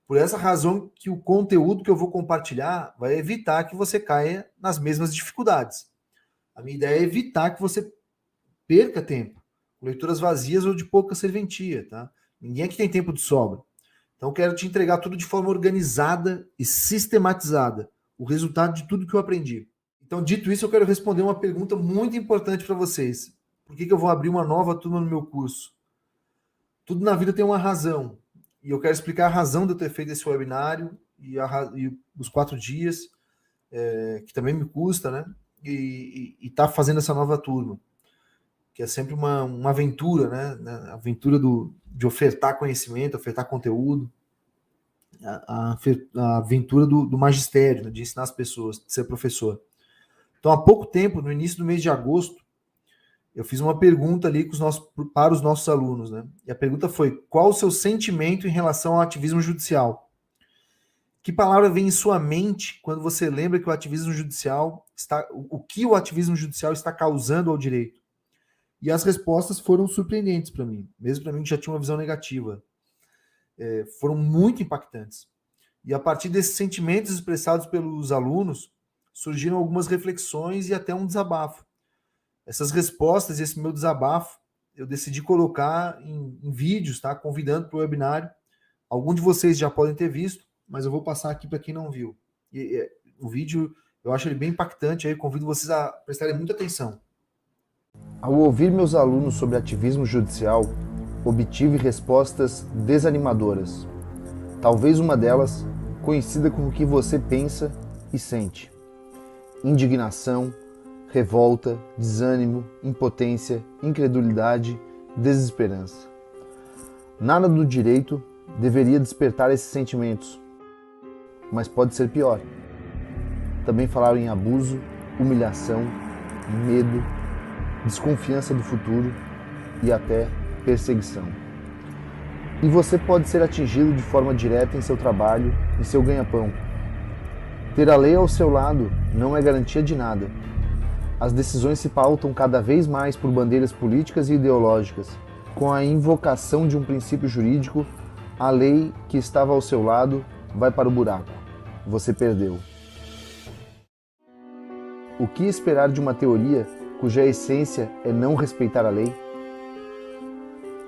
Por essa razão que o conteúdo que eu vou compartilhar vai evitar que você caia nas mesmas dificuldades. A minha ideia é evitar que você perca tempo com leituras vazias ou de pouca serventia, tá? Ninguém aqui tem tempo de sobra. Então, eu quero te entregar tudo de forma organizada e sistematizada, o resultado de tudo que eu aprendi. Então, dito isso, eu quero responder uma pergunta muito importante para vocês. Por que eu vou abrir uma nova turma no meu curso? Tudo na vida tem uma razão. E eu quero explicar a razão de eu ter feito esse webinário e os 4 dias, que também me custa, né? E tá fazendo essa nova turma, que é sempre uma aventura, né? A aventura de ofertar conhecimento, ofertar conteúdo, a aventura do magistério, né? De ensinar as pessoas, de ser professor. Então, há pouco tempo, no início do mês de agosto, eu fiz uma pergunta ali para os nossos alunos, né? E a pergunta foi: qual o seu sentimento em relação ao ativismo judicial? Que palavra vem em sua mente quando você lembra que o ativismo judicial o que o ativismo judicial está causando ao direito? E as respostas foram surpreendentes para mim, mesmo para mim que já tinha uma visão negativa. Foram muito impactantes. E a partir desses sentimentos expressados pelos alunos, surgiram algumas reflexões e até um desabafo. Essas respostas, esse meu desabafo, eu decidi colocar em vídeos, tá? Convidando para o webinário. Alguns de vocês já podem ter visto, mas eu vou passar aqui para quem não viu. O vídeo, eu acho ele bem impactante, aí convido vocês a prestarem muita atenção. Ao ouvir meus alunos sobre ativismo judicial, obtive respostas desanimadoras. Talvez uma delas coincida com o que você pensa e sente. Indignação, revolta, desânimo, impotência, incredulidade, desesperança. Nada do direito deveria despertar esses sentimentos, mas pode ser pior. Também falaram em abuso, humilhação, medo, desconfiança do futuro e até perseguição. E você pode ser atingido de forma direta em seu trabalho, em seu ganha-pão. Ter a lei ao seu lado não é garantia de nada. As decisões se pautam cada vez mais por bandeiras políticas e ideológicas. Com a invocação de um princípio jurídico, a lei que estava ao seu lado vai para o buraco. Você perdeu. O que esperar de uma teoria cuja essência é não respeitar a lei?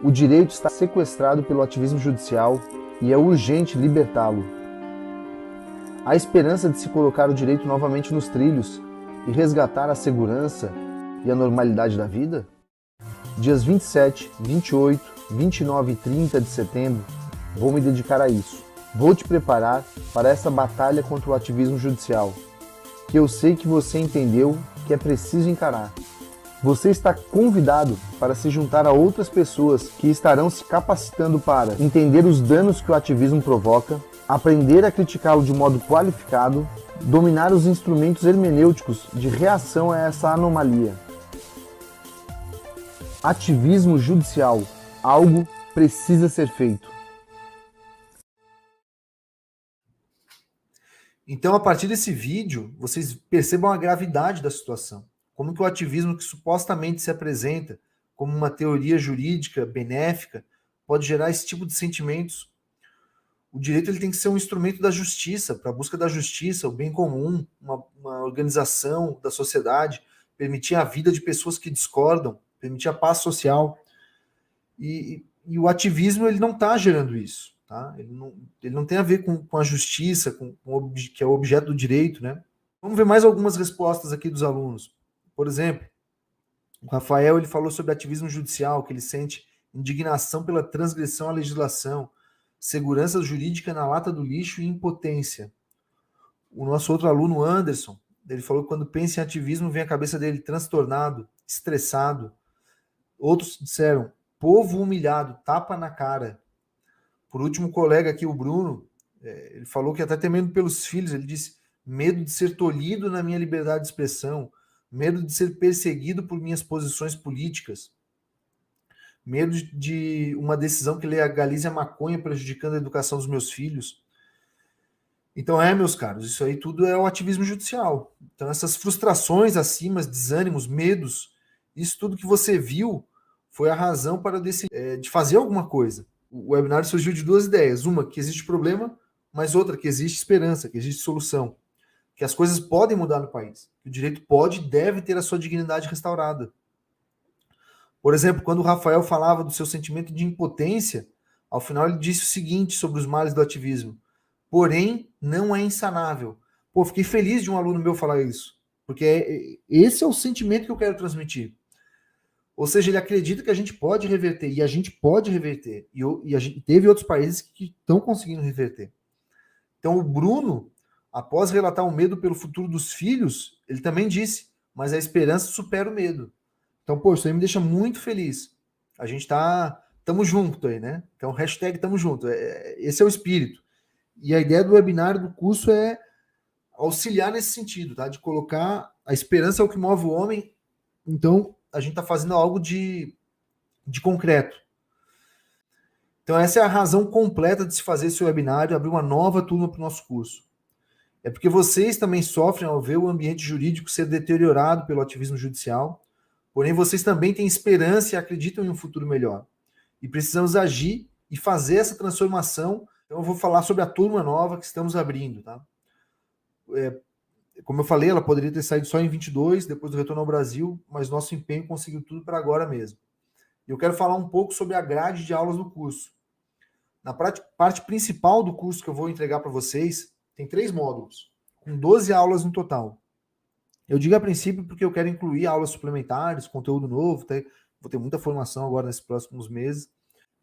O direito está sequestrado pelo ativismo judicial e é urgente libertá-lo. Há esperança de se colocar o direito novamente nos trilhos e resgatar a segurança e a normalidade da vida? Dias 27, 28, 29 e 30 de setembro, vou me dedicar a isso. Vou te preparar para essa batalha contra o ativismo judicial, que eu sei que você entendeu que é preciso encarar. Você está convidado para se juntar a outras pessoas que estarão se capacitando para entender os danos que o ativismo provoca, aprender a criticá-lo de modo qualificado, dominar os instrumentos hermenêuticos de reação a essa anomalia. Ativismo judicial. Algo precisa ser feito. Então, a partir desse vídeo, vocês percebam a gravidade da situação. Como que o ativismo que supostamente se apresenta como uma teoria jurídica benéfica pode gerar esse tipo de sentimentos. o direito ele tem que ser um instrumento da justiça, para a busca da justiça, o bem comum, uma organização da sociedade, permitir a vida de pessoas que discordam, permitir a paz social. E o ativismo ele não está gerando isso. Tá? Ele não tem a ver com a justiça, que é o objeto do direito. Né? Vamos ver mais algumas respostas aqui dos alunos. Por exemplo, o Rafael ele falou sobre ativismo judicial, que ele sente indignação pela transgressão à legislação, segurança jurídica na lata do lixo e impotência. O nosso outro aluno, Anderson, ele falou que quando pensa em ativismo, vem a cabeça dele transtornado, estressado. Outros disseram, povo humilhado, tapa na cara. Por último, o colega aqui, o Bruno, ele falou que até temendo pelos filhos, ele disse, medo de ser tolhido na minha liberdade de expressão, medo de ser perseguido por minhas posições políticas, medo de uma decisão que legalize a maconha prejudicando a educação dos meus filhos. Então, meus caros, isso aí tudo é o ativismo judicial. Então, essas frustrações acima, desânimos, medos, isso tudo que você viu foi a razão para decidir de fazer alguma coisa. O webinário surgiu de duas ideias. Uma, que existe problema, mas outra, que existe esperança, que existe solução. Que as coisas podem mudar no país. Que o direito pode e deve ter a sua dignidade restaurada. Por exemplo, quando o Rafael falava do seu sentimento de impotência, ao final ele disse o seguinte sobre os males do ativismo. Porém, não é insanável. Pô, fiquei feliz de um aluno meu falar isso. Porque esse é o sentimento que eu quero transmitir. Ou seja, ele acredita que a gente pode reverter. E a gente pode reverter. E a gente teve outros países que estão conseguindo reverter. Então, o Bruno, após relatar o medo pelo futuro dos filhos, ele também disse, mas a esperança supera o medo. Então, pô, isso aí me deixa muito feliz. A gente tamo junto aí, né? Então, hashtag tamo junto. Esse é o espírito. E a ideia do webinário, do curso, é auxiliar nesse sentido, tá? De colocar a esperança é o que move o homem. Então, a gente está fazendo algo de concreto. Então, essa é a razão completa de se fazer esse webinário, abrir uma nova turma para o nosso curso. É porque vocês também sofrem ao ver o ambiente jurídico ser deteriorado pelo ativismo judicial, porém vocês também têm esperança e acreditam em um futuro melhor. E precisamos agir e fazer essa transformação. Então eu vou falar sobre a turma nova que estamos abrindo. Tá? Como eu falei, ela poderia ter saído só em 22, depois do retorno ao Brasil, mas nosso empenho conseguiu tudo para agora mesmo. E eu quero falar um pouco sobre a grade de aulas do curso. Na parte principal do curso que eu vou entregar para vocês, tem 3 módulos, com 12 aulas no total. Eu digo a princípio porque eu quero incluir aulas suplementares, conteúdo novo, vou ter muita formação agora nesses próximos meses.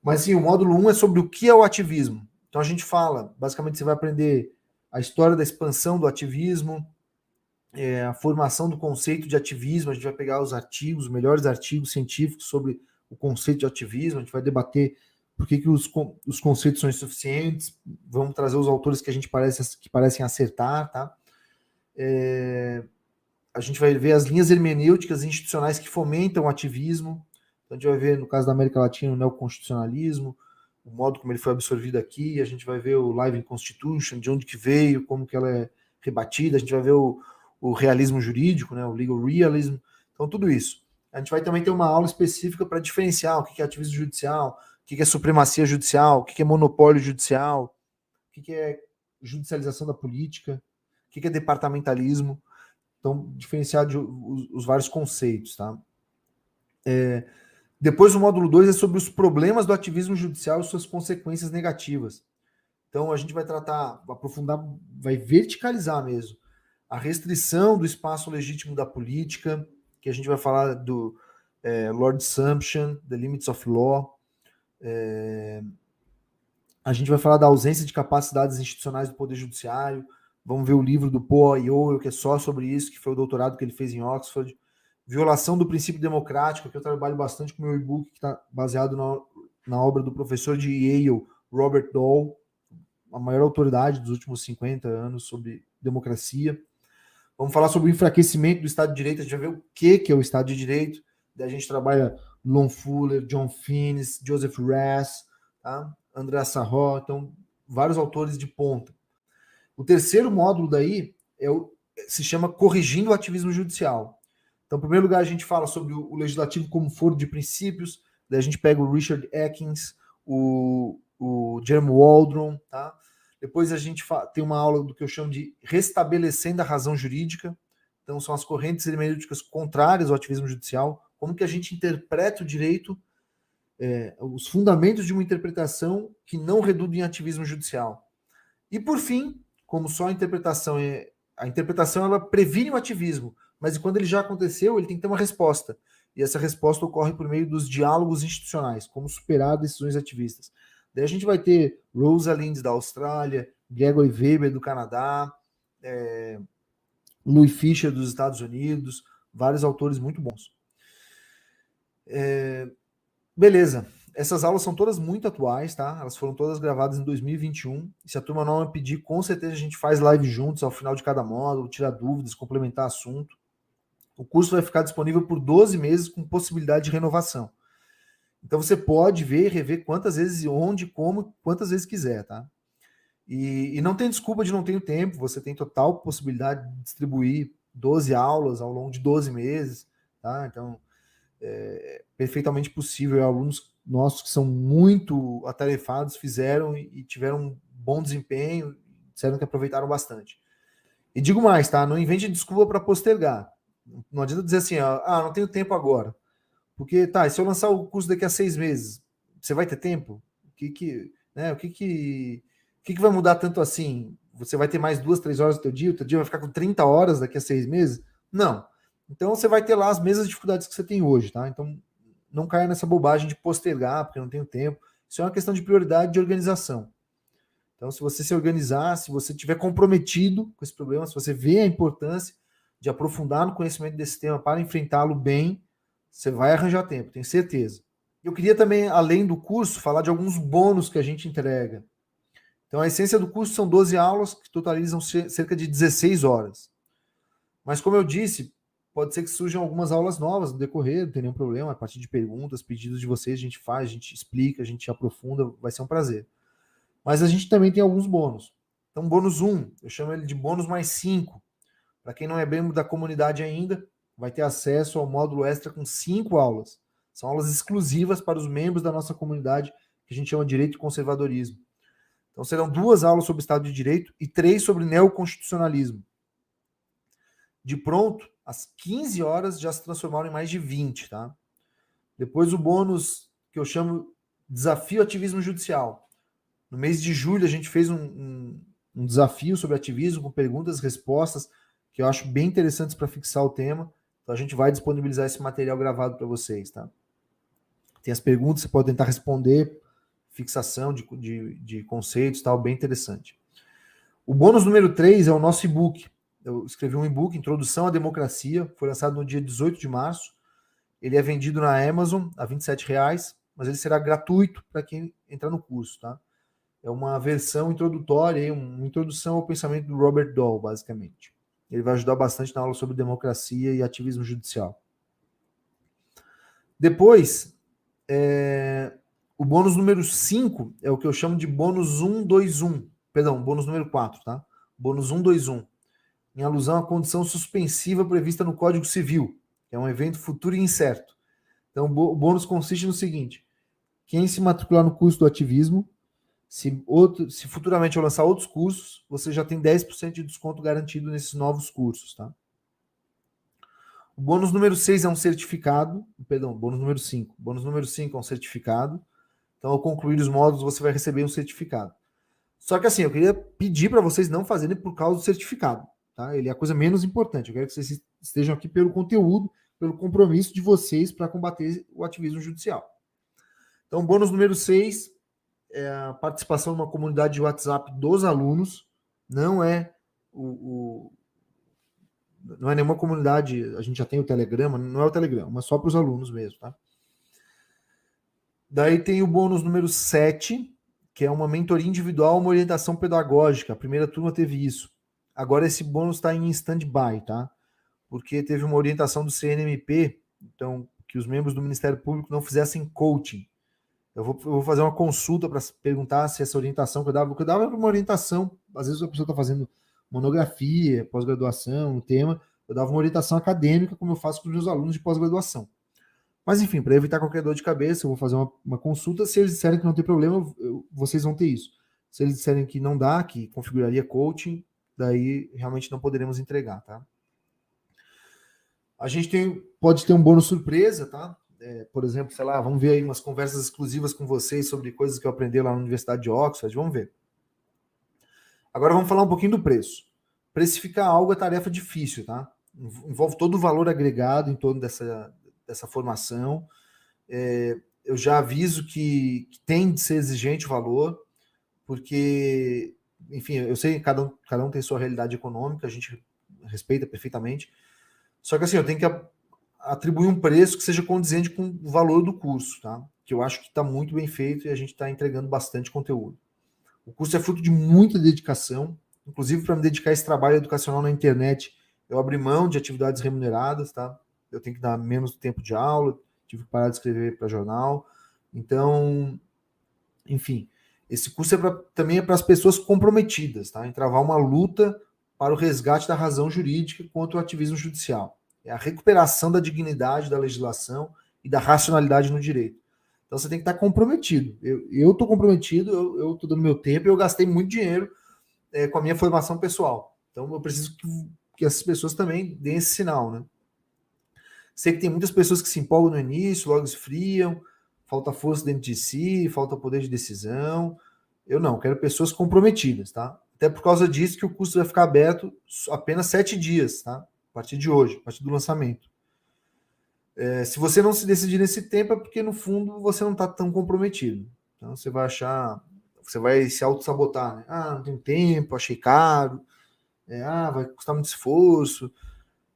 Mas sim, o módulo 1 é sobre o que é o ativismo. Então a gente fala, basicamente você vai aprender a história da expansão do ativismo, a formação do conceito de ativismo, a gente vai pegar os artigos, os melhores artigos científicos sobre o conceito de ativismo, a gente vai debater por que os conceitos são insuficientes, vamos trazer os autores que a gente parecem acertar, tá? A gente vai ver as linhas hermenêuticas institucionais que fomentam o ativismo. Então, a gente vai ver, no caso da América Latina, o neoconstitucionalismo, o modo como ele foi absorvido aqui. A gente vai ver o Living Constitution, de onde que veio, como que ela é rebatida. A gente vai ver o realismo jurídico, né, o legal realism. Então, tudo isso. A gente vai também ter uma aula específica para diferenciar o que é ativismo judicial, o que é supremacia judicial, o que é monopólio judicial, o que é judicialização da política, o que é departamentalismo. Então, diferenciar os vários conceitos, tá? Depois, o módulo 2 é sobre os problemas do ativismo judicial e suas consequências negativas. Então, a gente vai tratar, aprofundar, vai verticalizar mesmo a restrição do espaço legítimo da política, que a gente vai falar do Lord Sumption, The Limits of Law. A gente vai falar da ausência de capacidades institucionais do Poder Judiciário. Vamos ver o livro do Poe Ioel, que é só sobre isso, que foi o doutorado que ele fez em Oxford. Violação do princípio democrático, que eu trabalho bastante com o meu e-book, que está baseado na obra do professor de Yale, Robert Dahl, a maior autoridade dos últimos 50 anos sobre democracia. Vamos falar sobre o enfraquecimento do Estado de Direito, a gente vai ver o que é o Estado de Direito. Daí a gente trabalha Lon Fuller, John Finnis, Joseph Raz, tá? André Sarro, então vários autores de ponta. O terceiro módulo daí se chama Corrigindo o Ativismo Judicial. Então, em primeiro lugar, a gente fala sobre o legislativo como foro de princípios, daí a gente pega o Richard Atkins, o o Jeremy Waldron, tá? Depois a gente tem uma aula do que eu chamo de restabelecendo a razão jurídica. Então, são as correntes hermenêuticas contrárias ao ativismo judicial, como que a gente interpreta o direito, os fundamentos de uma interpretação que não reduz em ativismo judicial. E, por fim, como só a interpretação ela previne o ativismo, mas quando ele já aconteceu, ele tem que ter uma resposta. E essa resposta ocorre por meio dos diálogos institucionais, como superar decisões ativistas. Daí a gente vai ter Rosalind da Austrália, Gregory Weber do Canadá, Louis Fisher dos Estados Unidos, vários autores muito bons. Beleza. Essas aulas são todas muito atuais, tá? Elas foram todas gravadas em 2021. E se a turma não pedir, com certeza a gente faz live juntos ao final de cada módulo, tirar dúvidas, complementar assunto. O curso vai ficar disponível por 12 meses com possibilidade de renovação. Então você pode ver e rever quantas vezes, onde, como, quantas vezes quiser, tá? E não tem desculpa de não ter tempo, você tem total possibilidade de distribuir 12 aulas ao longo de 12 meses, tá? Então, é perfeitamente possível. Alunos nossos que são muito atarefados fizeram e tiveram um bom desempenho, disseram que aproveitaram bastante. E digo mais, tá? Não invente desculpa para postergar. Não adianta dizer assim, não tenho tempo agora. Porque, tá, e se eu lançar o curso daqui a 6 meses, você vai ter tempo? O que vai mudar tanto assim? Você vai ter mais 2, 3 horas do teu dia? O teu dia vai ficar com 30 horas daqui a 6 meses? Não. Então você vai ter lá as mesmas dificuldades que você tem hoje, tá? Então não caia nessa bobagem de postergar, porque eu não tenho tempo. Isso é uma questão de prioridade de organização. Então, se você se organizar, se você estiver comprometido com esse problema, se você vê a importância de aprofundar no conhecimento desse tema para enfrentá-lo bem, você vai arranjar tempo, tenho certeza. Eu queria também, além do curso, falar de alguns bônus que a gente entrega. Então, a essência do curso são 12 aulas que totalizam cerca de 16 horas. Mas, como eu disse, pode ser que surjam algumas aulas novas no decorrer, não tem nenhum problema. A partir de perguntas, pedidos de vocês, a gente faz, a gente explica, a gente aprofunda, vai ser um prazer. Mas a gente também tem alguns bônus. Então, bônus 1, eu chamo ele de bônus mais 5. Para quem não é membro da comunidade ainda, vai ter acesso ao módulo extra com 5 aulas. São aulas exclusivas para os membros da nossa comunidade, que a gente chama de Direito e Conservadorismo. Então, serão 2 aulas sobre Estado de Direito e 3 sobre neoconstitucionalismo. De pronto, às 15 horas já se transformaram em mais de 20, tá? Depois o bônus que eu chamo Desafio Ativismo Judicial. No mês de julho a gente fez um desafio sobre ativismo com perguntas e respostas que eu acho bem interessantes para fixar o tema. Então a gente vai disponibilizar esse material gravado para vocês, tá? Tem as perguntas, você pode tentar responder, fixação de conceitos, tal, bem interessante. O bônus número 3 é o nosso e-book. Eu escrevi um e-book, Introdução à Democracia, foi lançado no dia 18 de março. Ele é vendido na Amazon a R$ 27,00, mas ele será gratuito para quem entrar no curso, tá? É uma versão introdutória, uma introdução ao pensamento do Robert Dahl, basicamente. Ele vai ajudar bastante na aula sobre democracia e ativismo judicial. Depois, o bônus número 5 é o que eu chamo de bônus 121. Perdão, bônus número 4, tá? Bônus 121. Em alusão à condição suspensiva prevista no Código Civil, que é um evento futuro e incerto. Então, o bônus consiste no seguinte: quem se matricular no curso do ativismo, se futuramente eu lançar outros cursos, você já tem 10% de desconto garantido nesses novos cursos, tá? O bônus número 6 é um certificado, perdão, bônus número 5. Bônus número 5 é um certificado. Então, ao concluir os módulos, você vai receber um certificado. Só que assim, eu queria pedir para vocês não fazerem por causa do certificado, tá? Ele é a coisa menos importante. Eu quero que vocês estejam aqui pelo conteúdo, pelo compromisso de vocês para combater o ativismo judicial. Então, bônus número 6 é a participação numa comunidade de WhatsApp dos alunos. Não é não é nenhuma comunidade, a gente já tem o Telegram, não é o Telegram, mas só para os alunos mesmo, tá? Daí tem o bônus número 7, que é uma mentoria individual, uma orientação pedagógica. A primeira turma teve isso. Agora esse bônus está em stand-by, tá? Porque teve uma orientação do CNMP, então, que os membros do Ministério Público não fizessem coaching. Eu vou fazer uma consulta para perguntar se essa orientação que eu dava era uma orientação. Às vezes a pessoa está fazendo monografia, pós-graduação, no tema, eu dava uma orientação acadêmica, como eu faço com os meus alunos de pós-graduação. Mas, enfim, para evitar qualquer dor de cabeça, eu vou fazer uma consulta. Se eles disserem que não tem problema, vocês vão ter isso. Se eles disserem que não dá, que configuraria coaching, daí realmente não poderemos entregar, tá? A gente pode ter um bônus surpresa, tá? Por exemplo, sei lá, vamos ver aí umas conversas exclusivas com vocês sobre coisas que eu aprendi lá na Universidade de Oxford, vamos ver. Agora vamos falar um pouquinho do preço. Precificar algo é tarefa difícil, tá? Envolve todo o valor agregado em torno dessa formação. Eu já aviso que tem de ser exigente o valor, porque, enfim, eu sei que cada um tem sua realidade econômica, a gente respeita perfeitamente. Só que assim, eu tenho que atribuir um preço que seja condizente com o valor do curso, tá? Que eu acho que está muito bem feito e a gente está entregando bastante conteúdo. O curso é fruto de muita dedicação, inclusive para me dedicar a esse trabalho educacional na internet, eu abri mão de atividades remuneradas, tá? Eu tenho que dar menos tempo de aula, tive que parar de escrever para jornal. Então, enfim, esse curso também é para as pessoas comprometidas, tá? Em travar uma luta para o resgate da razão jurídica contra o ativismo judicial. É a recuperação da dignidade da legislação e da racionalidade no direito. Então você tem que estar comprometido. Eu estou comprometido, eu estou dando meu tempo, eu gastei muito dinheiro com a minha formação pessoal. Então eu preciso que essas pessoas também deem esse sinal, né? Sei que tem muitas pessoas que se empolgam no início, logo esfriam, falta força dentro de si, falta poder de decisão. Eu não, quero pessoas comprometidas, tá? Até por causa disso que o curso vai ficar aberto apenas 7 dias, tá? A partir de hoje, a partir do lançamento. Se você não se decidir nesse tempo, é porque, no fundo, você não está tão comprometido. Então, você vai você vai se auto-sabotar, né? Ah, não tenho tempo, achei caro, vai custar muito esforço.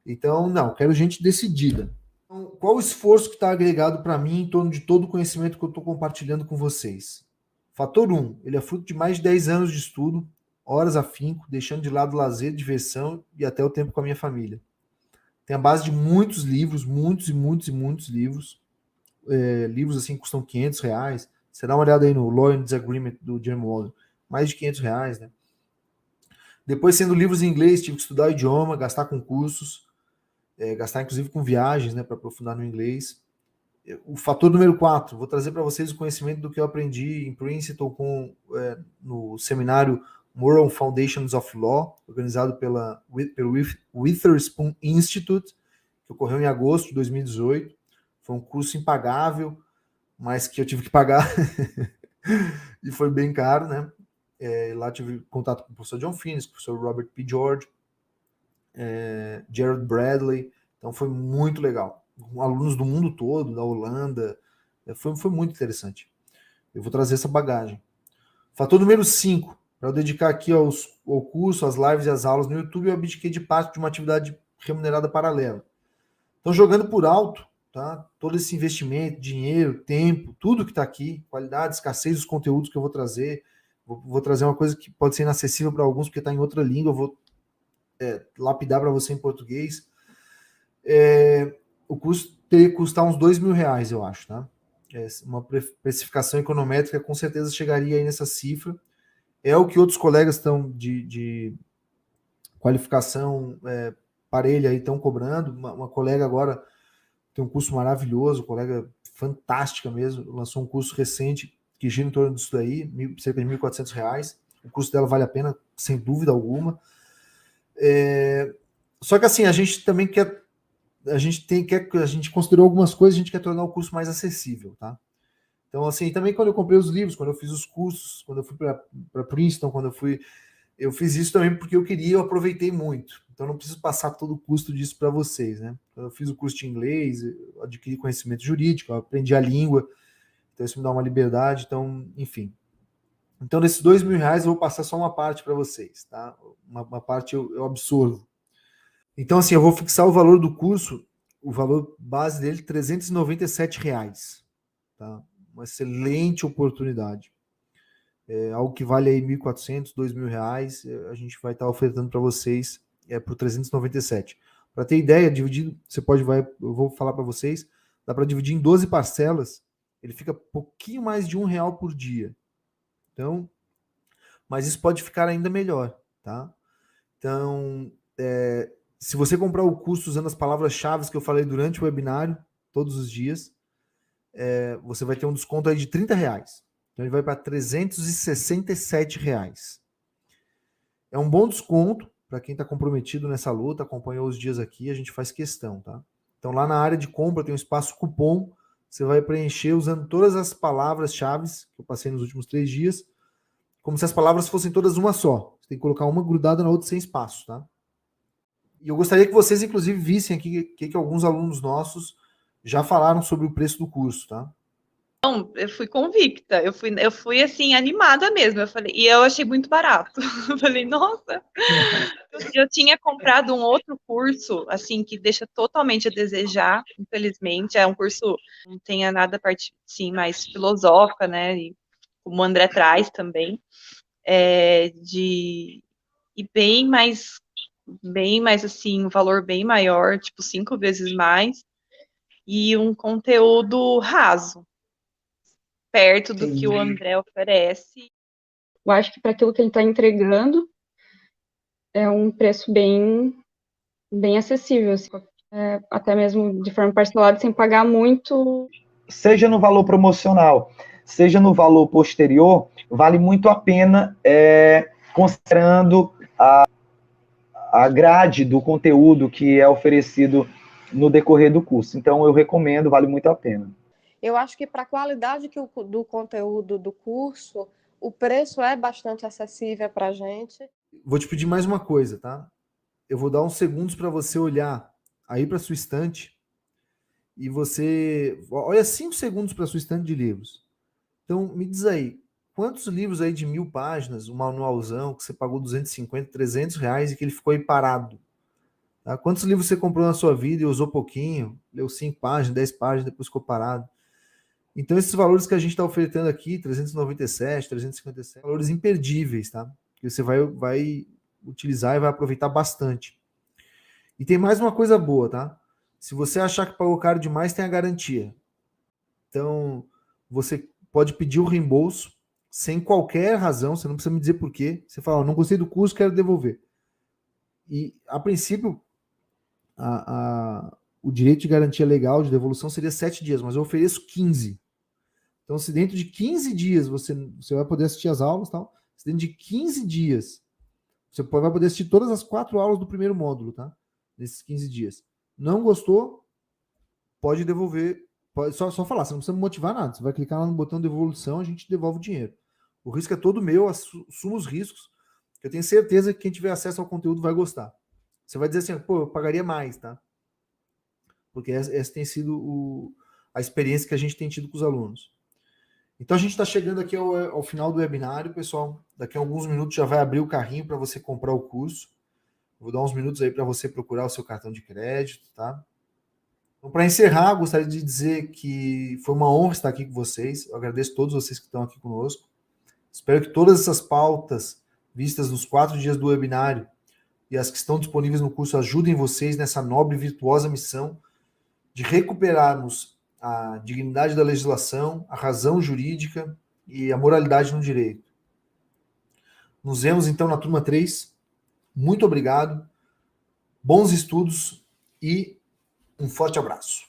Então, não, quero gente decidida. Então, qual o esforço que está agregado para mim em torno de todo o conhecimento que eu estou compartilhando com vocês? Fator 1, ele é fruto de mais de 10 anos de estudo, horas afinco, deixando de lado lazer, diversão e até o tempo com a minha família. Tem a base de muitos livros, muitos livros. Livros assim que custam R$500. Você dá uma olhada aí no Law and Disagreement do Jeremy Waldron, mais de R$500, né? Depois, sendo livros em inglês, tive que estudar o idioma, gastar com cursos, gastar inclusive com viagens, né, para aprofundar no inglês. O fator número 4, vou trazer para vocês o conhecimento do que eu aprendi em Princeton no seminário Moral Foundations of Law, organizado pelo Witherspoon Institute, que ocorreu em agosto de 2018. Foi um curso impagável, mas que eu tive que pagar e foi bem caro, né? Lá tive contato com o professor John Finnis, com o professor Robert P. George, Gerald Bradley, então foi muito legal. Alunos do mundo todo, da Holanda, foi muito interessante. Eu vou trazer essa bagagem. Fator número 5, para eu dedicar aqui ao curso, às lives e às aulas no YouTube, eu abdiquei de parte de uma atividade remunerada paralela. Então, jogando por alto, tá? Todo esse investimento, dinheiro, tempo, tudo que está aqui, qualidade, escassez dos conteúdos que eu vou trazer. Vou trazer uma coisa que pode ser inacessível para alguns, porque está em outra língua, eu vou lapidar para você em português. O custo teria que custar uns R$2.000, eu acho, tá? Uma precificação econométrica com certeza chegaria aí nessa cifra. É o que outros colegas estão de qualificação parelha aí estão cobrando. Uma colega agora tem um curso maravilhoso, colega fantástica mesmo, lançou um curso recente que gira em torno disso daí, cerca de R$1.400. O curso dela vale a pena, sem dúvida alguma. Só que assim, a gente também quer, a gente considerou algumas coisas, a gente quer tornar o curso mais acessível, tá? Então, assim, também quando eu comprei os livros, quando eu fiz os cursos, quando eu fui para Princeton, eu fiz isso também porque eu aproveitei muito. Então, não preciso passar todo o custo disso para vocês, né? Quando eu fiz o curso de inglês, eu adquiri conhecimento jurídico, eu aprendi a língua, então isso me dá uma liberdade, então, enfim. Então, desses R$2.000, eu vou passar só uma parte para vocês, tá? Uma parte eu absorvo. Então, assim, eu vou fixar o valor do curso, o valor base dele, R$397, tá? Uma excelente oportunidade. Algo que vale aí R$1.400, R$2.000, a gente vai estar ofertando para vocês por 397. Para ter ideia, dividido, eu vou falar para vocês, dá para dividir em 12 parcelas, ele fica pouquinho mais de R$1 por dia. Então, mas isso pode ficar ainda melhor, tá? Então, se você comprar o curso usando as palavras-chave que eu falei durante o webinário, todos os dias, você vai ter um desconto aí de R$30. Então ele vai para R$367. É um bom desconto para quem está comprometido nessa luta, acompanhou os dias aqui, a gente faz questão, tá? Então lá na área de compra tem um espaço cupom, você vai preencher usando todas as palavras-chave que eu passei nos últimos 3 dias, como se as palavras fossem todas uma só. Você tem que colocar uma grudada na outra sem espaço, tá? E eu gostaria que vocês, inclusive, vissem aqui que alguns alunos nossos já falaram sobre o preço do curso, tá? Não, eu fui convicta, eu fui assim, animada mesmo, e eu achei muito barato. Eu falei, nossa, eu tinha comprado um outro curso, assim, que deixa totalmente a desejar, infelizmente, é um curso que não tenha nada a parte, sim, mais filosófica, né, e como o André traz também, e bem mais, assim, um valor bem maior, tipo, 5 vezes mais, e um conteúdo raso, perto do que o André oferece. Eu acho que para aquilo que ele está entregando, é um preço bem acessível, assim, até mesmo de forma parcelada, sem pagar muito. Seja no valor promocional, seja no valor posterior, vale muito a pena, considerando a grade do conteúdo que é oferecido no decorrer do curso. Então, eu recomendo, vale muito a pena. Eu acho que para a qualidade do conteúdo do curso, o preço é bastante acessível para a gente. Vou te pedir mais uma coisa, tá? Eu vou dar uns segundos para você olhar aí para sua estante e você olha 5 segundos para sua estante de livros. Então, me diz aí, quantos livros aí de 1000 páginas, um manualzão que você pagou 250, 300 reais e que ele ficou aí parado? Tá? Quantos livros você comprou na sua vida e usou pouquinho, leu 5 páginas, 10 páginas, depois ficou parado? Então, esses valores que a gente está oferecendo aqui, 397, 357, valores imperdíveis, tá? Que você vai utilizar e vai aproveitar bastante. E tem mais uma coisa boa, tá? Se você achar que pagou caro demais, tem a garantia. Então, você pode pedir o reembolso sem qualquer razão, você não precisa me dizer por quê. Você fala, não gostei do curso, quero devolver. E, a princípio, o direito de garantia legal de devolução seria 7 dias, mas eu ofereço 15. Então, se dentro de 15 dias você vai poder assistir as aulas, tal, se dentro de 15 dias você vai poder assistir todas as 4 aulas do primeiro módulo, tá? Nesses 15 dias. Não gostou? Pode devolver. Pode só falar, você não precisa motivar nada. Você vai clicar lá no botão devolução, a gente devolve o dinheiro. O risco é todo meu, assumo os riscos, que eu tenho certeza que quem tiver acesso ao conteúdo vai gostar. Você vai dizer assim, pô, eu pagaria mais, tá? Porque essa tem sido a experiência que a gente tem tido com os alunos. Então a gente está chegando aqui ao final do webinário, pessoal. Daqui a alguns minutos já vai abrir o carrinho para você comprar o curso. Vou dar uns minutos aí para você procurar o seu cartão de crédito, tá? Então, para encerrar, gostaria de dizer que foi uma honra estar aqui com vocês. Eu agradeço a todos vocês que estão aqui conosco. Espero que todas essas pautas vistas nos 4 dias do webinário e as que estão disponíveis no curso ajudem vocês nessa nobre e virtuosa missão de recuperarmos a dignidade da legislação, a razão jurídica e a moralidade no direito. Nos vemos, então, na turma 3. Muito obrigado, bons estudos e um forte abraço.